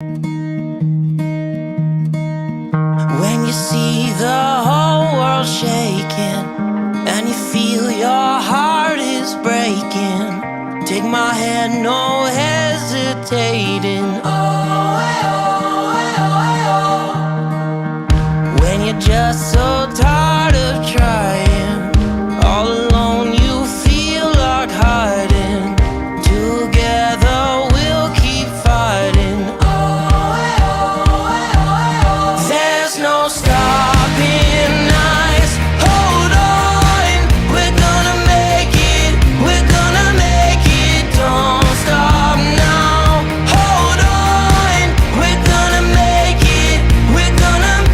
When you see the whole world shaking and you feel your heart is breaking, take my hand, no hesitating. Oh, oh, oh, oh. When you're just so tired of trying, all alone you feel like hiding. Together we'll keep fighting. There's no stopping us. Hold on, we're gonna make it. We're gonna make it. Don't stop now. Hold on, we're gonna make it. We're gonna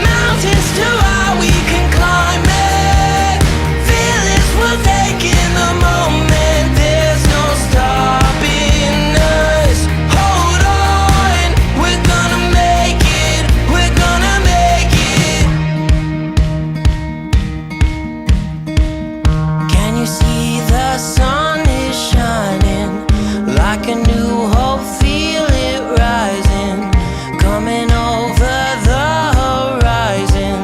mountains too high we can climb it. Feel this, we're taking the moment. There's no stopping us. Hold on, we're gonna make it. We're gonna make it. Can you see the sun is shining like a new hope? Feel it rising, coming over the horizon.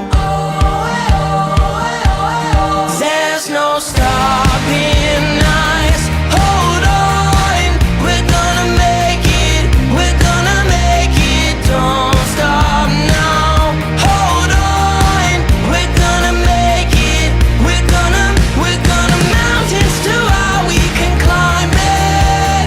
There's no stopping us. Hold on, we're gonna make it. We're gonna make it. Don't stop now. Hold on, we're gonna make it. We're gonna mountains too high we can climb it.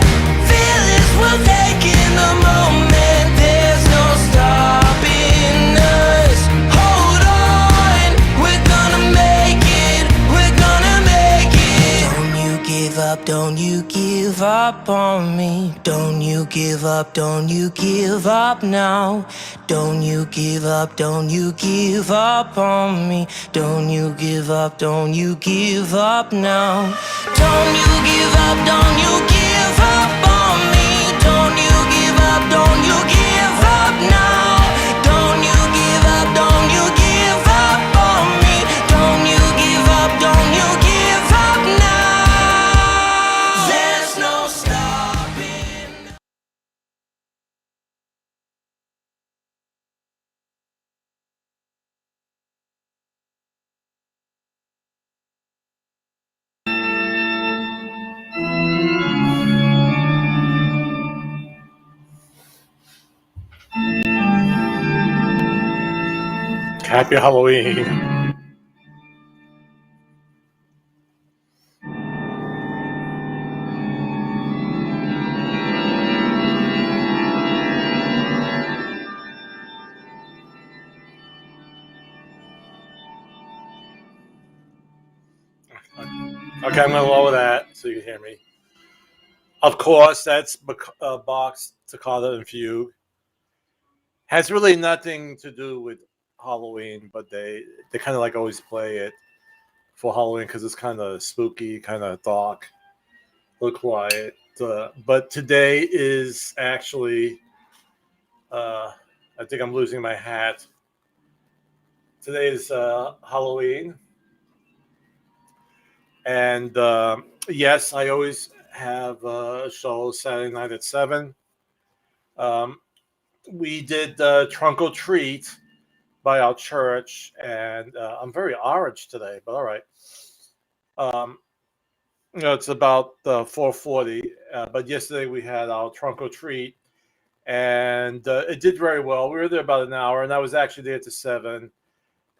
Feel this, we're taking the moment. There's no stopping us. Hold on, we're gonna make it. We're gonna make it. Don't you give up, don't you give up on me. Don't you give up, don't you give up now. Don't you give up, don't you give up on me. Don't you give up, don't you give up now. Don't you give up, don't you give up on me. Don't you give up, don't you give up now. Don't you give up, don't you give up on me. Don't you give up, don't you give up now. There's no stopping. Happy Halloween. Okay, I'm going to lower that so you can hear me. Of course, that's Bach's Toccata and Fugue. Has really nothing to do with Halloween, but they kind of like always play it for Halloween because it's kind of spooky, kind of dark, a little quiet. But today is actually, I think I'm losing my hat. Today is Halloween. And yes, I always have a show Saturday night at 7. We did Trunk or Treat by our church, and I'm very orange today, but all right. It's about 4:40, but yesterday we had our Trunk or Treat, and it did very well. We were there about an hour, and I was actually there to 7,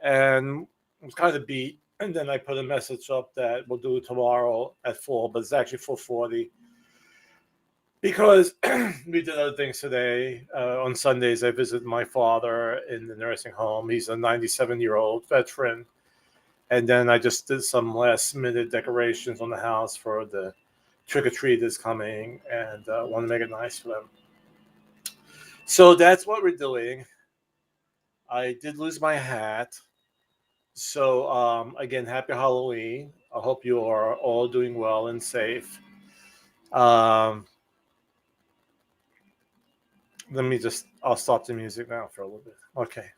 and I was kind of beat. And then I put a message up that we'll do it tomorrow at 4, but it's actually 4:40 because we did other things today. On Sundays, I visit my father in the nursing home. He's a 97-year-old veteran. And then I just did some last-minute decorations on the house for the trick-or-treat that's coming, and want to make it nice for them. So that's what we're doing. I did lose my hat. So, again, happy Halloween. I hope you are all doing well and safe. I'll stop the music now for a little bit. Okay.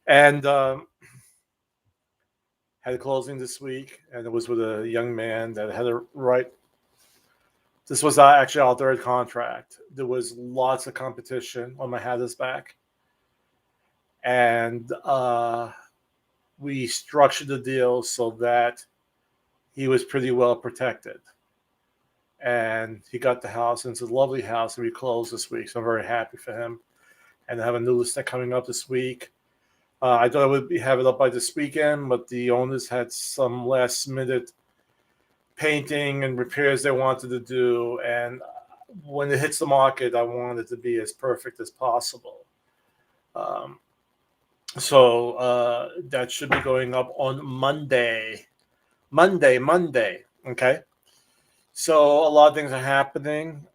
And had a closing this week, and it was with a young man that had to write This was actually our third contract. There was lots of competition on my hat is back. And we structured the deal so that he was pretty well protected. And he got the house, and it's a lovely house, and we closed this week. So I'm very happy for him. And I have a new listing coming up this week. I thought I would have it up by this weekend, but the owners had some last minute painting and repairs they wanted to do. And when it hits the market, I want it to be as perfect as possible. So that should be going up on Monday. Okay. So a lot of things are happening.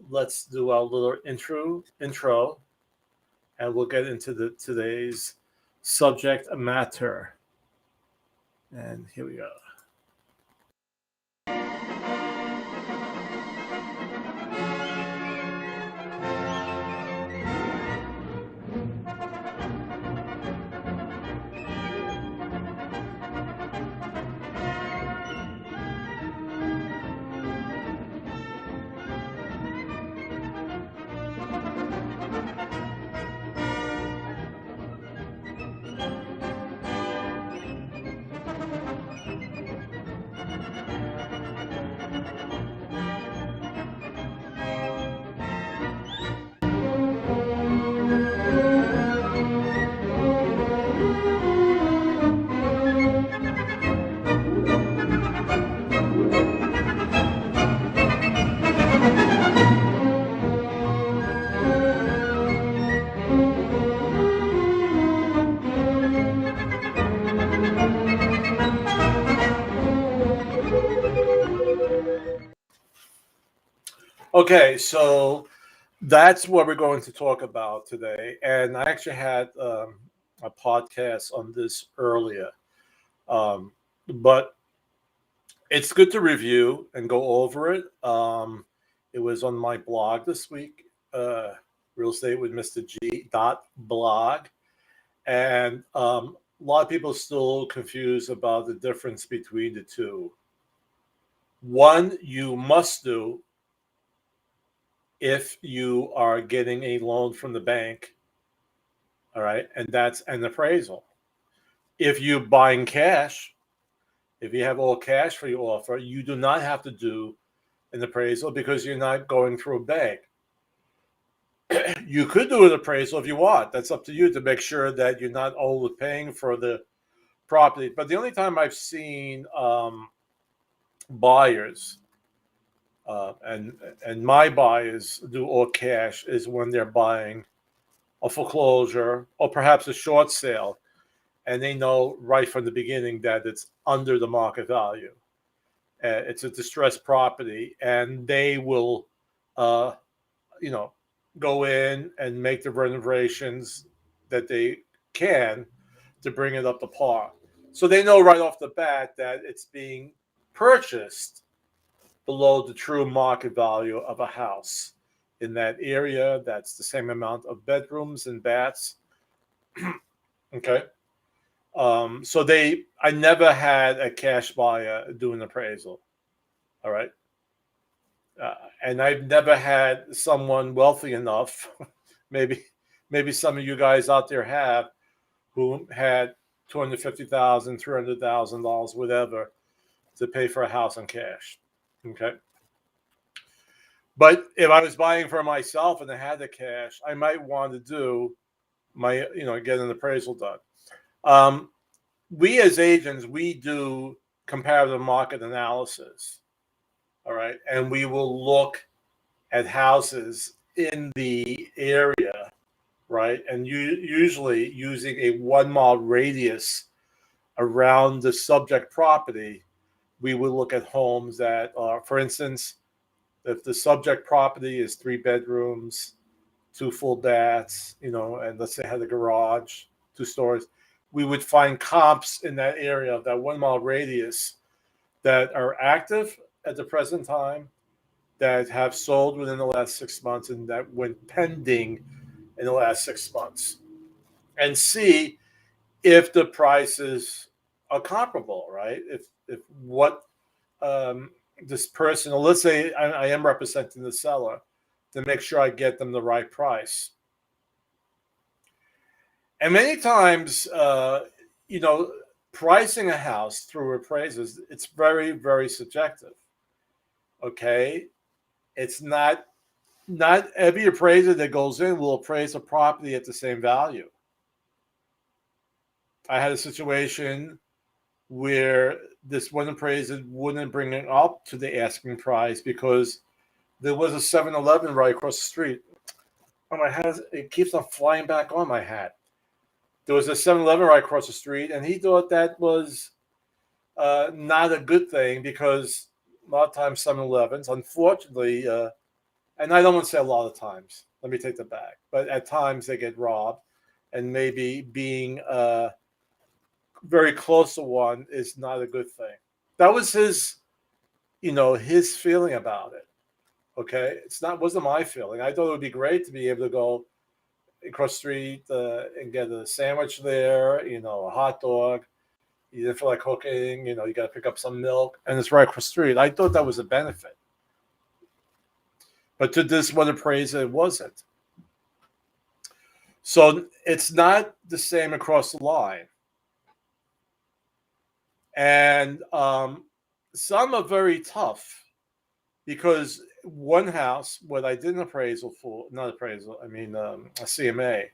Let's do our little intro, and we'll get into today's subject matter. And here we go. Okay, so that's what we're going to talk about today. And I actually had a podcast on this earlier. But it's good to review and go over it. It was on my blog this week, Real Estate with Mr. G .blog. And a lot of people still confused about the difference between the two. One, you must do if you are getting a loan from the bank, all right, and that's an appraisal. If you're buying cash, if you have all cash for your offer, you do not have to do an appraisal because you're not going through a bank. You could do an appraisal if you want. That's up to you to make sure that you're not overpaying for the property. But the only time I've seen buyers and my buyers do all cash is when they're buying a foreclosure or perhaps a short sale, and they know right from the beginning that it's under the market value. It's a distressed property, and they will, go in and make the renovations that they can to bring it up to par. So they know right off the bat that it's being purchased below the true market value of a house in that area. That's the same amount of bedrooms and baths. Okay. So I never had a cash buyer do an appraisal. All right. And I've never had someone wealthy enough, maybe some of you guys out there have, who had $250,000, $300,000, whatever, to pay for a house in cash. Okay. But if I was buying for myself and I had the cash, I might want to do get an appraisal done. We as agents, we do comparative market analysis. All right. And we will look at houses in the area, right? And usually using a 1 mile radius around the subject property, we will look at homes that are, for instance, if the subject property is 3 bedrooms, 2 full baths, and let's say had a garage, 2 stories, we would find comps in that area of that 1 mile radius that are active at the present time, that have sold within the last 6 months, and that went pending in the last 6 months, and see if the prices are comparable, right? If what this person, or let's say I am representing the seller, to make sure I get them the right price. And many times, pricing a house through appraisers, it's very, very subjective. Okay, it's not every appraiser that goes in will appraise a property at the same value. I had a situation where this one appraiser wouldn't bring it up to the asking price because there was a 7-Eleven right across the street. Oh, my hat, it keeps on flying back on my hat. There was a 7-Eleven right across the street, and he thought that was not a good thing because a lot of times 7-Elevens, unfortunately, and I don't want to say a lot of times, let me take that back, but at times they get robbed, and maybe being very close to one is not a good thing. That was his feeling about it. Okay, wasn't my feeling. I thought it would be great to be able to go across the street and get a sandwich there, a hot dog. You didn't feel like cooking, you got to pick up some milk, and it's right across the street. I thought that was a benefit. But to this one appraiser, it wasn't. So it's not the same across the line. And some are very tough because one house, what I did an appraisal for, not appraisal, I mean a CMA,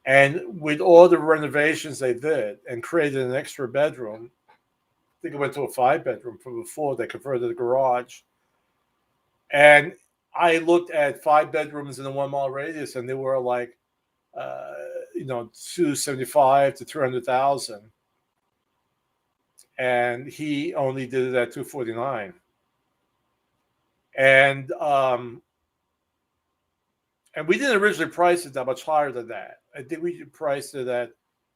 and with all the renovations they did and created an extra bedroom, I think it went to a 5-bedroom from before, they converted the garage. And I looked at 5 bedrooms in a 1-mile radius, and they were like, $275,000 to $300,000. And he only did it at $249,000. And we didn't originally price it that much higher than that. I think we priced it at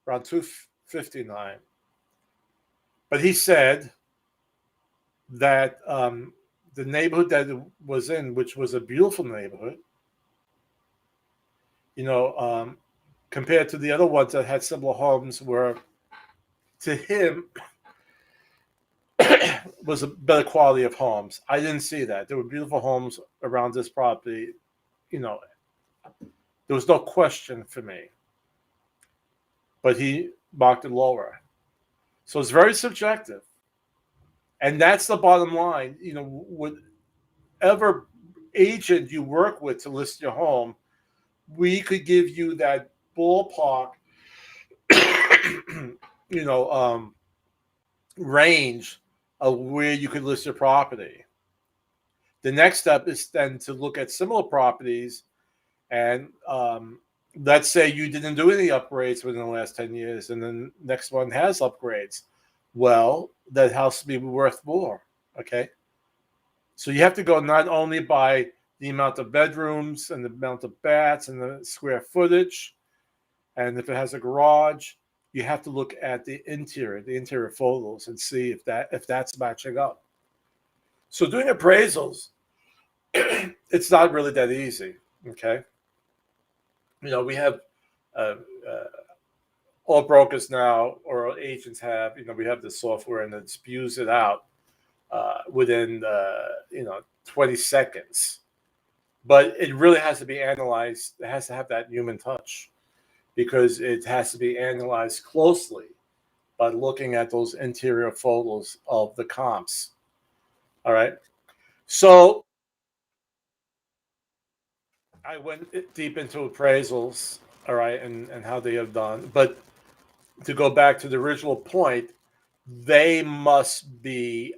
around $259,000. But he said that the neighborhood that it was in, which was a beautiful neighborhood, compared to the other ones that had similar homes, were, to him, was a better quality of homes. I didn't see that. There were beautiful homes around this property. There was no question for me. But he marked it lower. So it's very subjective. And that's the bottom line. Whatever agent you work with to list your home, we could give you that ballpark, range of where you could list your property. The next step is then to look at similar properties, and let's say you didn't do any upgrades within the last 10 years, and then the next one has upgrades. Well, that house will be worth more, okay? So you have to go not only by the amount of bedrooms and the amount of baths and the square footage, and if it has a garage, you have to look at the interior photos, and see if that's matching up. So doing appraisals, it's not really that easy, okay? We have all brokers now, or agents have, we have the software, and it spews it out within 20 seconds. But it really has to be analyzed. It has to have that human touch, because it has to be analyzed closely by looking at those interior photos of the comps. All right. So I went deep into appraisals, all right, and how they have done. But to go back to the original point, they must be,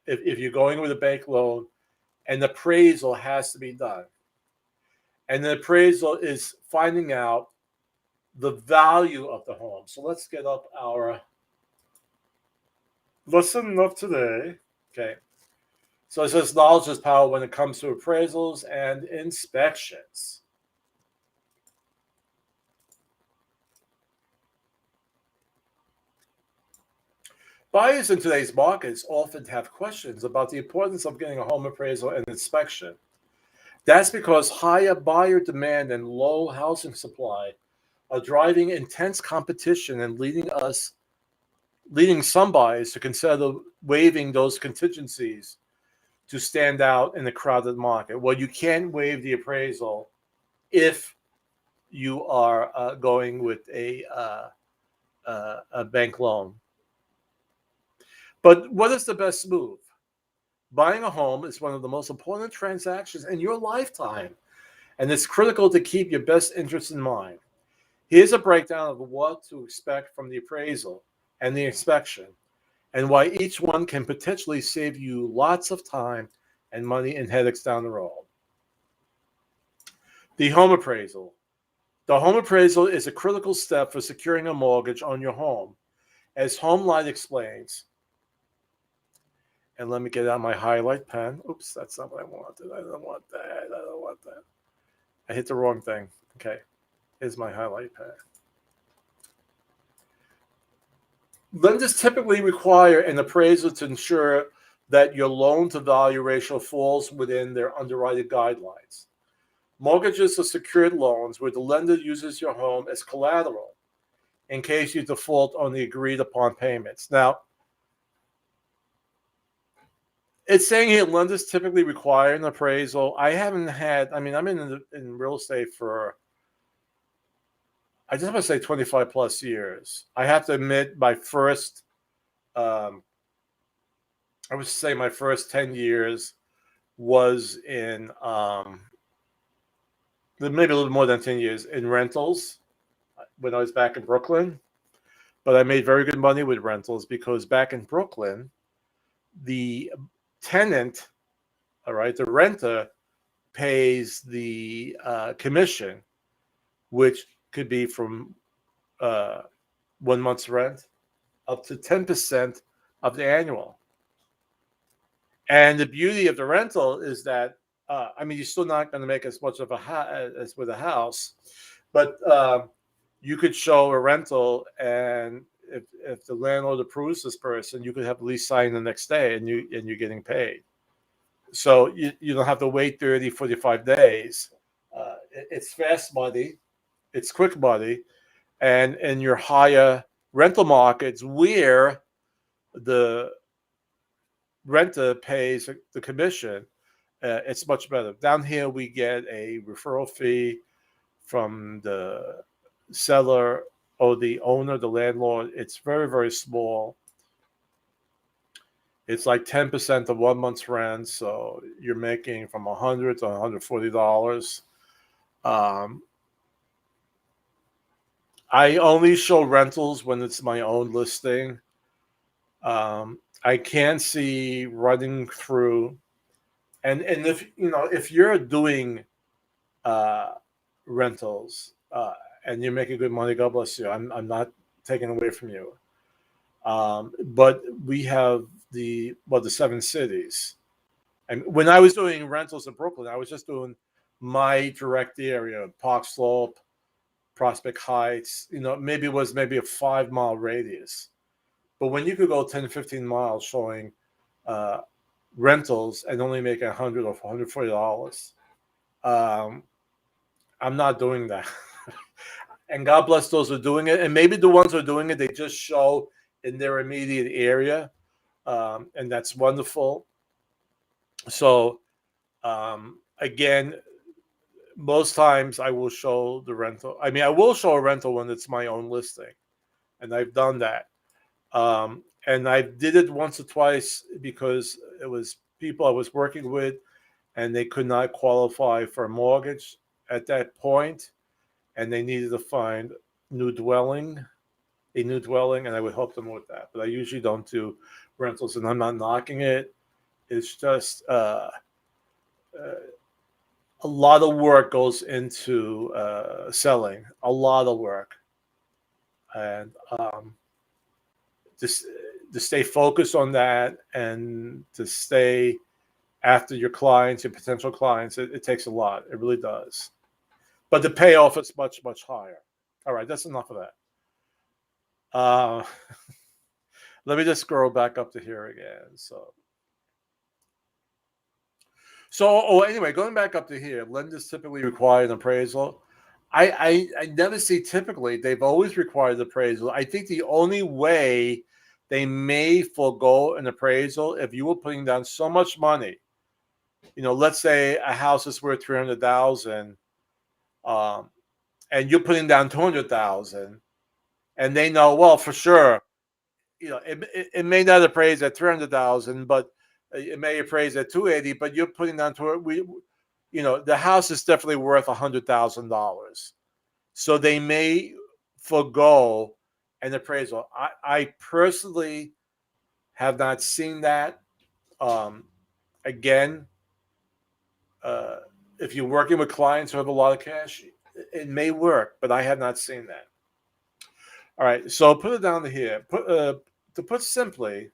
if you're going with a bank loan, an appraisal has to be done. And the appraisal is finding out the value of the home. So let's get up our lesson of today. Okay. So it says knowledge is power when it comes to appraisals and inspections. Buyers in today's markets often have questions about the importance of getting a home appraisal and inspection. That's because higher buyer demand and low housing supply are driving intense competition and leading us leading some buyers to consider waiving those contingencies to stand out in a crowded market. Well, you can't waive the appraisal if you are going with a bank loan. But what is the best move? Buying a home is one of the most important transactions in your lifetime, and it's critical to keep your best interests in mind. Here's a breakdown of what to expect from the appraisal and the inspection, and why each one can potentially save you lots of time and money and headaches down the road. The home appraisal. The home appraisal is a critical step for securing a mortgage on your home. As HomeLight explains, and let me get out my highlight pen. Oops, that's not what I wanted. I don't want that. I don't want that. I hit the wrong thing. Okay, here's my highlight pen. Lenders typically require an appraisal to ensure that your loan to value ratio falls within their underwriting guidelines. Mortgages are secured loans where the lender uses your home as collateral in case you default on the agreed upon payments. Now, it's saying here lenders typically require an appraisal. I haven't had, I'm in real estate for, I just want to say 25 plus years. I have to admit my first, I would say my first 10 years was in, maybe a little more than 10 years in rentals when I was back in Brooklyn. But I made very good money with rentals because back in Brooklyn, the tenant, all right, the renter pays the commission, which could be from 1 month's rent up to 10% of the annual. And the beauty of the rental is that, you're still not going to make as much of as with a house, but you could show a rental, and if the landlord approves this person, you could have the lease signed the next day, and you're getting paid. So you don't have to wait 30, 45 days. It's fast money, it's quick money, and in your higher rental markets where the renter pays the commission, it's much better. Down here, we get a referral fee from the seller or the owner, the landlord. It's very, very small. It's like 10% of 1 month's rent, so you're making from $100 to $140. I only show rentals when it's my own listing. I can see running through, and if you're doing rentals and you're making good money, God bless you. I'm not taking away from you. But we have the 7 cities. And when I was doing rentals in Brooklyn, I was just doing my direct area, Park Slope, Prospect Heights. Maybe it was a 5-mile radius. But when you could go 10, 15 miles showing rentals and only make $100 or $140, I'm not doing that. And God bless those who are doing it. And maybe the ones who are doing it, they just show in their immediate area. And that's wonderful. So, again, most times I will show the rental. I will show a rental when it's my own listing. And I've done that. And I did it once or twice because it was people I was working with and they could not qualify for a mortgage at that point, and they needed to find a new dwelling, and I would help them with that. But I usually don't do rentals, and I'm not knocking it. It's just a lot of work goes into selling, a lot of work. And just to stay focused on that and to stay after your clients, your potential clients, it takes a lot. It really does. But the payoff is much, much higher. All right, that's enough of that. Let me just scroll back up to here again. Anyway, going back up to here, lenders typically require an appraisal. I never see typically. They've always required appraisal. I think the only way they may forego an appraisal if you were putting down so much money. Let's say a house is worth 300,000, and you're putting down 200,000, and they know, well, for sure, it may not appraise at 300,000, but it may appraise at 280. But you're putting down the house is definitely worth $100,000, so they may forego an appraisal. I personally have not seen that. Again, if you're working with clients who have a lot of cash, it may work, but I have not seen that. All right, so put it down to here. To put simply,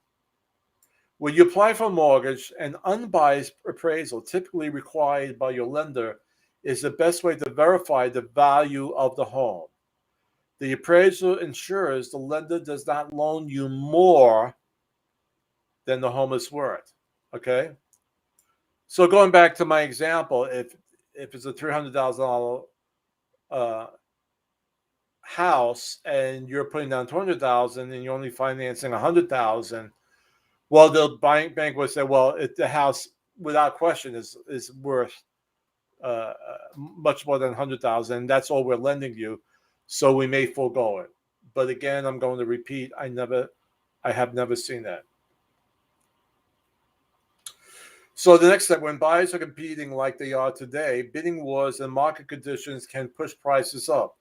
when you apply for a mortgage, an unbiased appraisal typically required by your lender is the best way to verify the value of the home. The appraisal ensures the lender does not loan you more than the home is worth. Okay? So going back to my example, if it's a $300,000 house and you're putting down 200,000 and you're only financing 100,000, well, the bank would say, well, the house without question is worth much more than 100,000. That's all we're lending you, so we may forego it. But again, I'm going to repeat, I have never seen that. So the next step, when buyers are competing like they are today, bidding wars and market conditions can push prices up.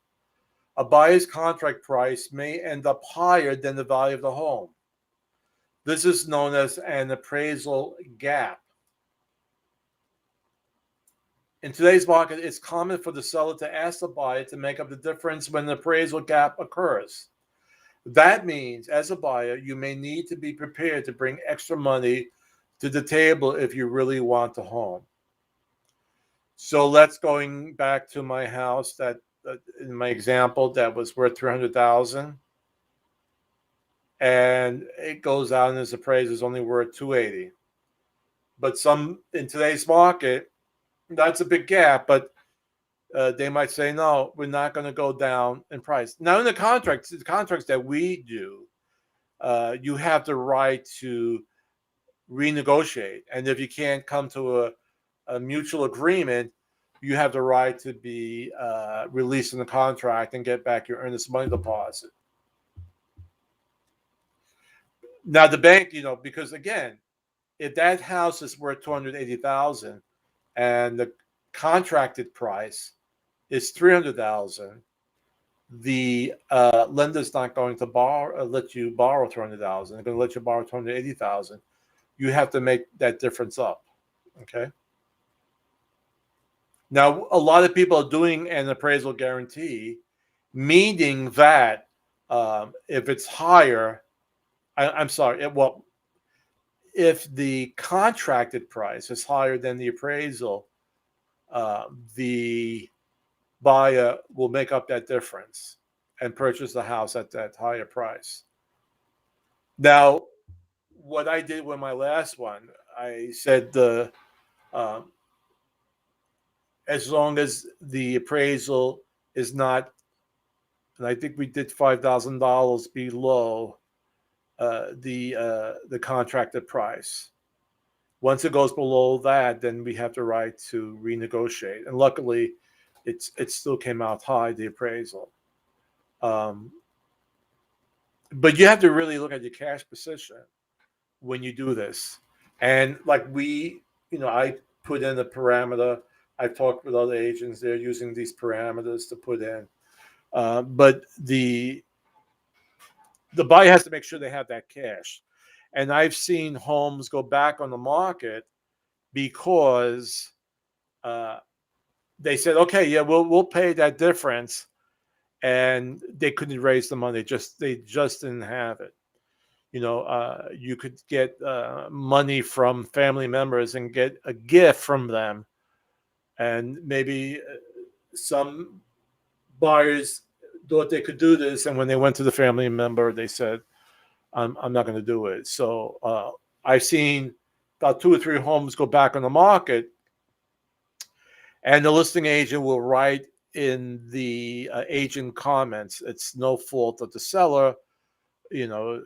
A buyer's contract price may end up higher than the value of the home. This is known as an appraisal gap. In today's market, it's common for the seller to ask the buyer to make up the difference when an appraisal gap occurs. That means, as a buyer, you may need to be prepared to bring extra money to the table if you really want the home. So let's going back to my house that in my example that was worth 300,000, and it goes out and its appraisal is only worth 280. But in today's market, that's a big gap, but they might say, no, we're not going to go down in price. Now, in the contracts that we do, you have the right to renegotiate. And if you can't come to a mutual agreement, you have the right to be released from the contract and get back your earnest money deposit. Now, the bank, because again, if that house is worth 280,000 and the contracted price is 300,000, the lender's not going to let you borrow 200,000. They're going to let you borrow 280,000. You have to make that difference up. Okay. Now, a lot of people are doing an appraisal guarantee, meaning that if it's higher, if the contracted price is higher than the appraisal, the buyer will make up that difference and purchase the house at that higher price. Now, what I did with my last one, I said as long as the appraisal is not, and I think we did $5,000 below the contracted price. Once it goes below that, then we have the right to renegotiate. And luckily, it still came out high, the appraisal. But you have to really look at your cash position when you do this. And like I put in a parameter. I've talked with other agents. They're using these parameters to put in. But the buyer has to make sure they have that cash. And I've seen homes go back on the market because they said, okay, yeah, we'll pay that difference. And they couldn't raise the money. They just didn't have it. You could get money from family members and get a gift from them. And maybe some buyers thought they could do this. And when they went to the family member, they said, I'm not going to do it. So I've seen about 2 or 3 homes go back on the market. And the listing agent will write in the agent comments, it's no fault of the seller.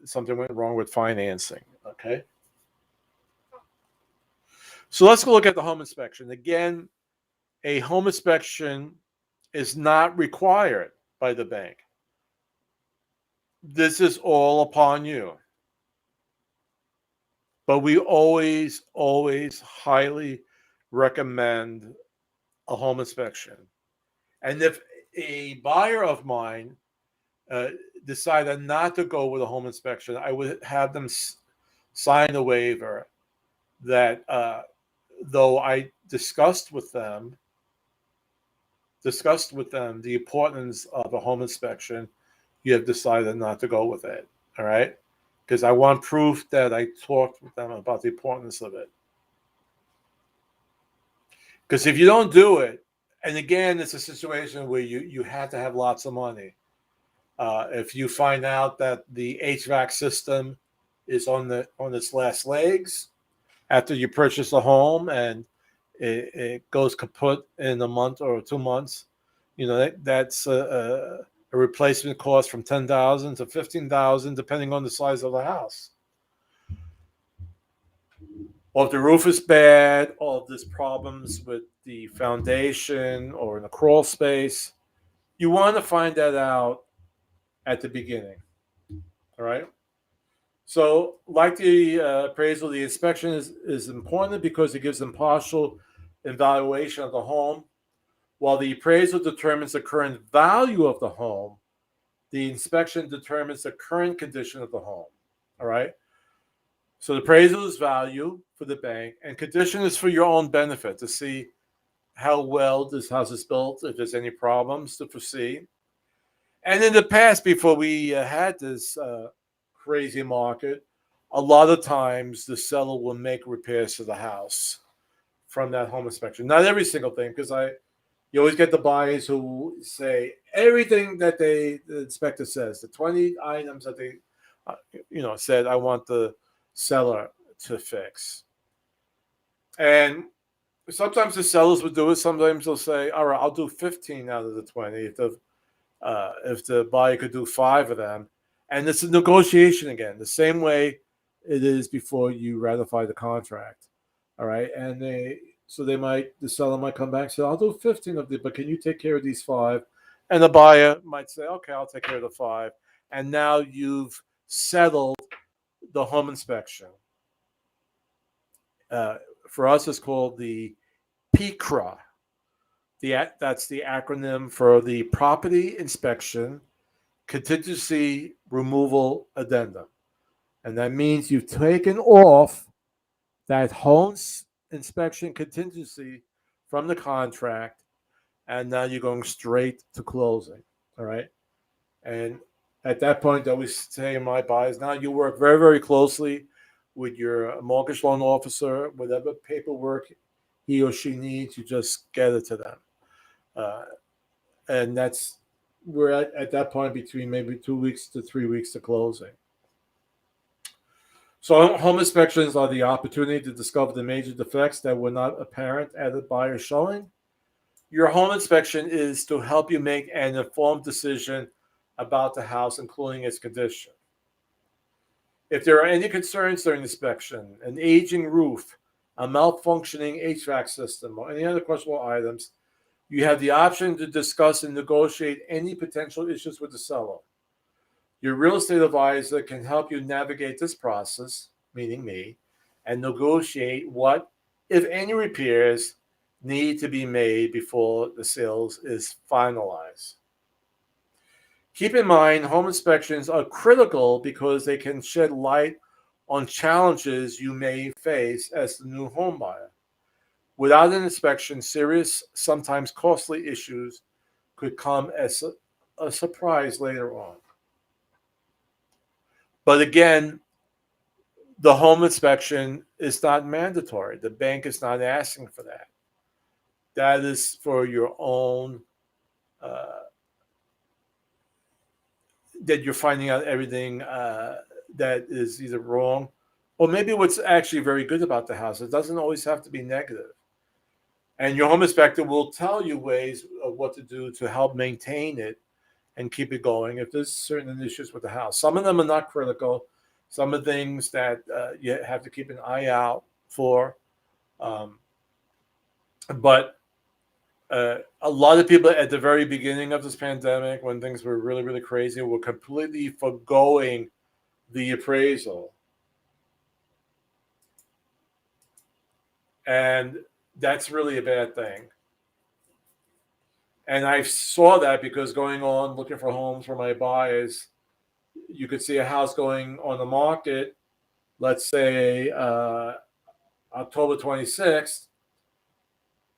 something went wrong with financing. Okay. So let's go look at the home inspection. Again, a home inspection is not required by the bank. This is all upon you. But we always, always highly recommend a home inspection. And if a buyer of mine decided not to go with a home inspection, I would have them sign a waiver that though I discussed with them the importance of a home inspection, you have decided not to go with it. All right. Because I want proof that I talked with them about the importance of it. Because if you don't do it, and again, it's a situation where you have to have lots of money. If you find out that the HVAC system is on its last legs after you purchase a home and it goes kaput in a month or 2 months, that's a replacement cost from $10,000 to $15,000, depending on the size of the house. Or if the roof is bad, or if there's problems with the foundation or in the crawl space, you want to find that out at the beginning. All right. So, like the appraisal, the inspection is important because it gives them partial evaluation of the home. While the appraisal determines the current value of the home, the inspection determines the current condition of the home. All right. So the appraisal is value for the bank, and condition is for your own benefit to see how well this house is built, if there's any problems to foresee. And in the past, before we had this crazy market, a lot of times the seller will make repairs to the house from that home inspection. Not every single thing, because you always get the buyers who say everything that the inspector says, the 20 items that they, said, I want the seller to fix. And sometimes the sellers will do it. Sometimes they'll say, all right, I'll do 15 out of the 20 if the buyer could do 5 of them. And it's a negotiation again, the same way it is before you ratify the contract. All right. And the seller might come back and say, I'll do 15 of them, but can you take care of these 5? And the buyer might say, okay, I'll take care of the 5. And now you've settled the home inspection. For us, it's called the PCRA. That's the acronym for the Property Inspection Contingency Removal Addendum. And that means you've taken off that home inspection contingency from the contract, and now you're going straight to closing. All right. And at that point, I always say to my buyers, now you work very, very closely with your mortgage loan officer. Whatever paperwork he or she needs, you just get it to them. And we're at that point between maybe 2 weeks to 3 weeks to closing. So home inspections are the opportunity to discover the major defects that were not apparent at the buyer's showing. Your home inspection is to help you make an informed decision about the house, including its condition. If there are any concerns during inspection, an aging roof, a malfunctioning HVAC system, or any other questionable items, you have the option to discuss and negotiate any potential issues with the seller. Your real estate advisor can help you navigate this process, meaning me, and negotiate what, if any, repairs need to be made before the sales is finalized. Keep in mind, home inspections are critical because they can shed light on challenges you may face as the new home buyer. Without an inspection, serious, sometimes costly issues could come as a surprise later on. But again, the home inspection is not mandatory. The bank is not asking for that. That is for your own, that you're finding out everything that is either wrong, or maybe what's actually very good about the house. It doesn't always have to be negative. And your home inspector will tell you ways of what to do to help maintain it and keep it going if there's certain issues with the house. Some of them are not critical. Some of the things that you have to keep an eye out for. But a lot of people at the very beginning of this pandemic, when things were really, really crazy, were completely forgoing the appraisal. And that's really a bad thing. And I saw that because going on looking for homes for my buyers, you could see a house going on the market, let's say October 26th,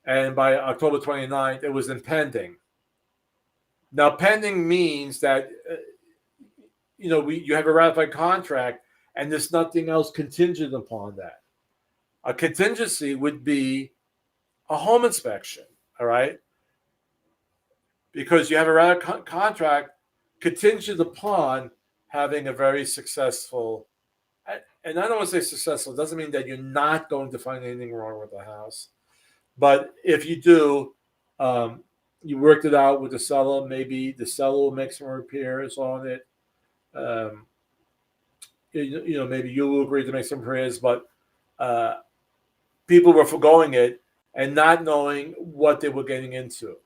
and by October 29th, it was in pending. Now, pending means that you have a ratified contract, and there's nothing else contingent upon that. A contingency would be a home inspection, all right? Because you have a ratified contract contingent upon having a very successful, and I don't want to say successful, it doesn't mean that you're not going to find anything wrong with the house. But if you do, you worked it out with the seller, maybe the seller will make some repairs on it. Maybe you will agree to make some repairs, but people were forgoing it and not knowing what they were getting into.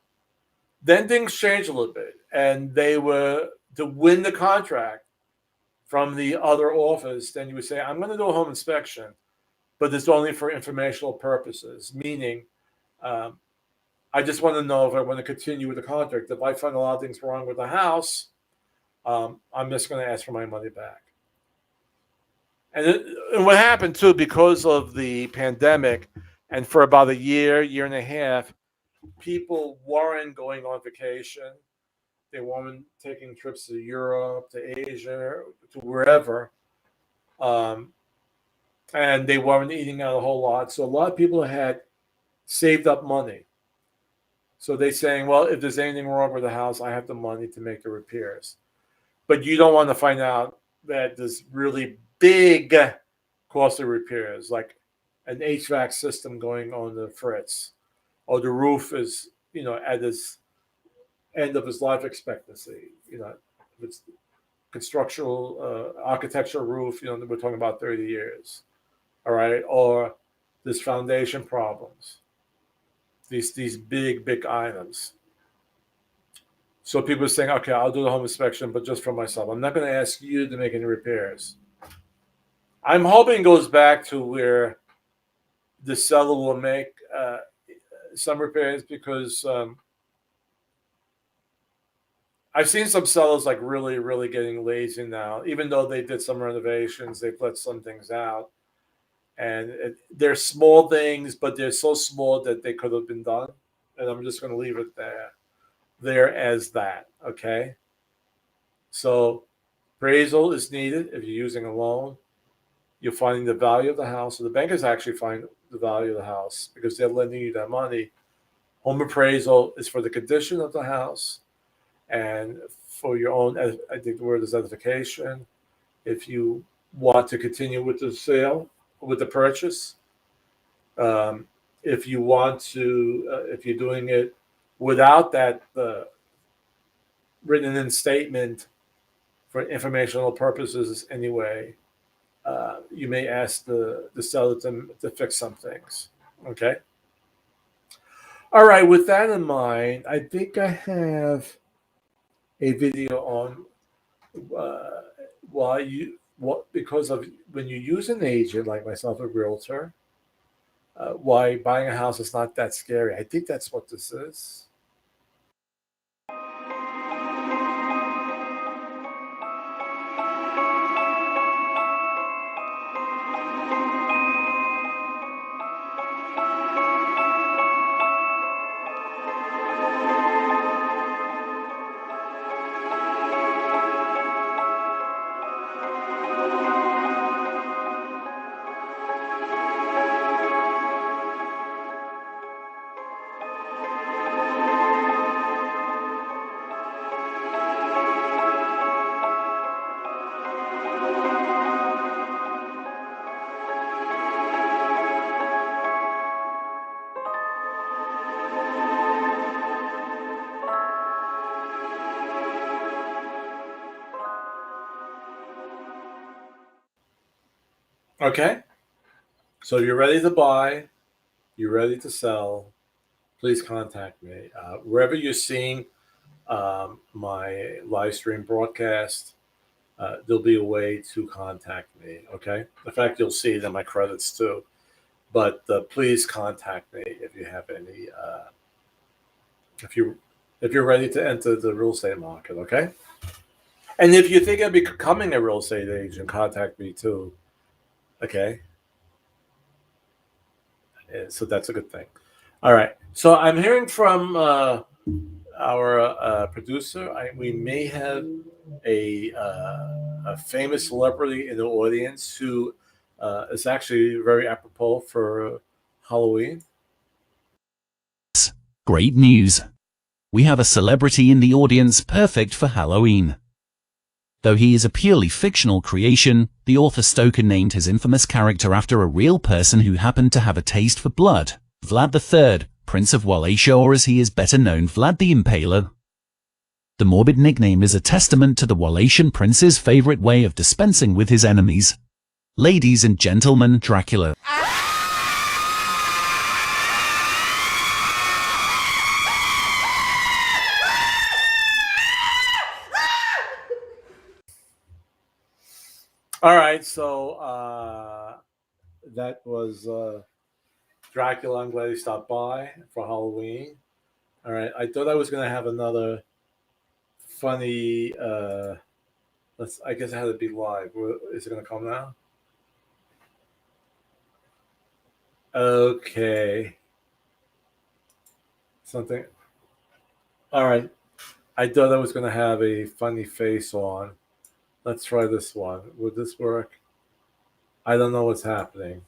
Then things changed a little bit, and they were to win the contract from the other office. Then you would say, I'm going to do a home inspection, but it's only for informational purposes, meaning I just want to know if I want to continue with the contract. If I find a lot of things wrong with the house, I'm just going to ask for my money back. And what happened, too, because of the pandemic, and for about a year and a half, people weren't going on vacation. They weren't taking trips to Europe, to Asia, to wherever. And they weren't eating out a whole lot. So a lot of people had saved up money. So they're saying, well, if there's anything wrong with the house, I have the money to make the repairs. But you don't want to find out that there's really big costly repairs, like an HVAC system going on the fritz, or the roof is, at its end of its life expectancy. If it's constructional, architectural roof, we're talking about 30 years, all right? Or there's foundation problems. These big items. So people are saying, okay, I'll do the home inspection, but just for myself. I'm not going to ask you to make any repairs. I'm hoping it goes back to where the seller will make some repairs, because I've seen some sellers like really, really getting lazy now. Even though they did some renovations, they've let some things out. And they're small things, but they're so small that they could have been done. And I'm just going to leave it there as that, okay? So appraisal is needed if you're using a loan. You're finding the value of the house. So the bankers actually find the value of the house because they're lending you that money. Home appraisal is for the condition of the house and for your own, I think the word is edification. If you want to continue with the sale, with the purchase, if you want to, if you're doing it without that written in statement for informational purposes anyway, you may ask the seller to fix some things. Okay. All right. With that in mind, I think I have a video on because of when you use an agent like myself, a realtor, why buying a house is not that scary. I think that's what this is. Okay? So you're ready to buy, you're ready to sell, please contact me. Wherever you're seeing my live stream broadcast, there'll be a way to contact me. Okay. In fact, you'll see it in my credits too. But please contact me if you have any, if you if you're ready to enter the real estate market. Okay. And if you think of becoming a real estate agent, contact me too. Okay. So that's a good thing. All right. So I'm hearing from our producer. We may have a famous celebrity in the audience who is actually very apropos for Halloween. Great news! We have a celebrity in the audience perfect for Halloween. Though he is a purely fictional creation, the author Stoker named his infamous character after a real person who happened to have a taste for blood, Vlad III, Prince of Wallachia, or as he is better known, Vlad the Impaler. The morbid nickname is a testament to the Wallachian prince's favorite way of dispensing with his enemies. Ladies and gentlemen, Dracula. All right, so that was Dracula. I'm glad he stopped by for Halloween. All right, I thought I was going to have another funny. I guess it had to be live. Is it going to come now? Okay. Something. All right. I thought I was going to have a funny face on. Let's try this one. Would this work? I don't know what's happening.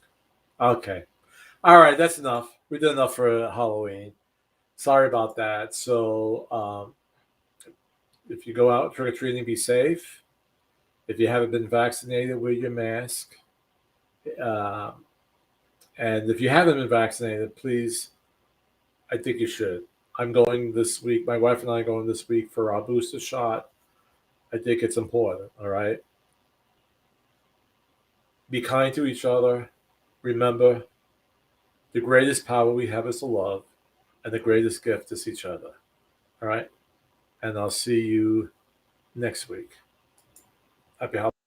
Okay. All right. That's enough. We did enough for Halloween. Sorry about that. So, if you go out trick or treating, be safe. If you haven't been vaccinated, wear your mask. And if you haven't been vaccinated, please, I think you should. I'm going this week. My wife and I are going this week for our booster shot. I think it's important. All right. Be kind to each other. Remember, the greatest power we have is to love, and the greatest gift is each other. All right. And I'll see you next week. Happy holidays.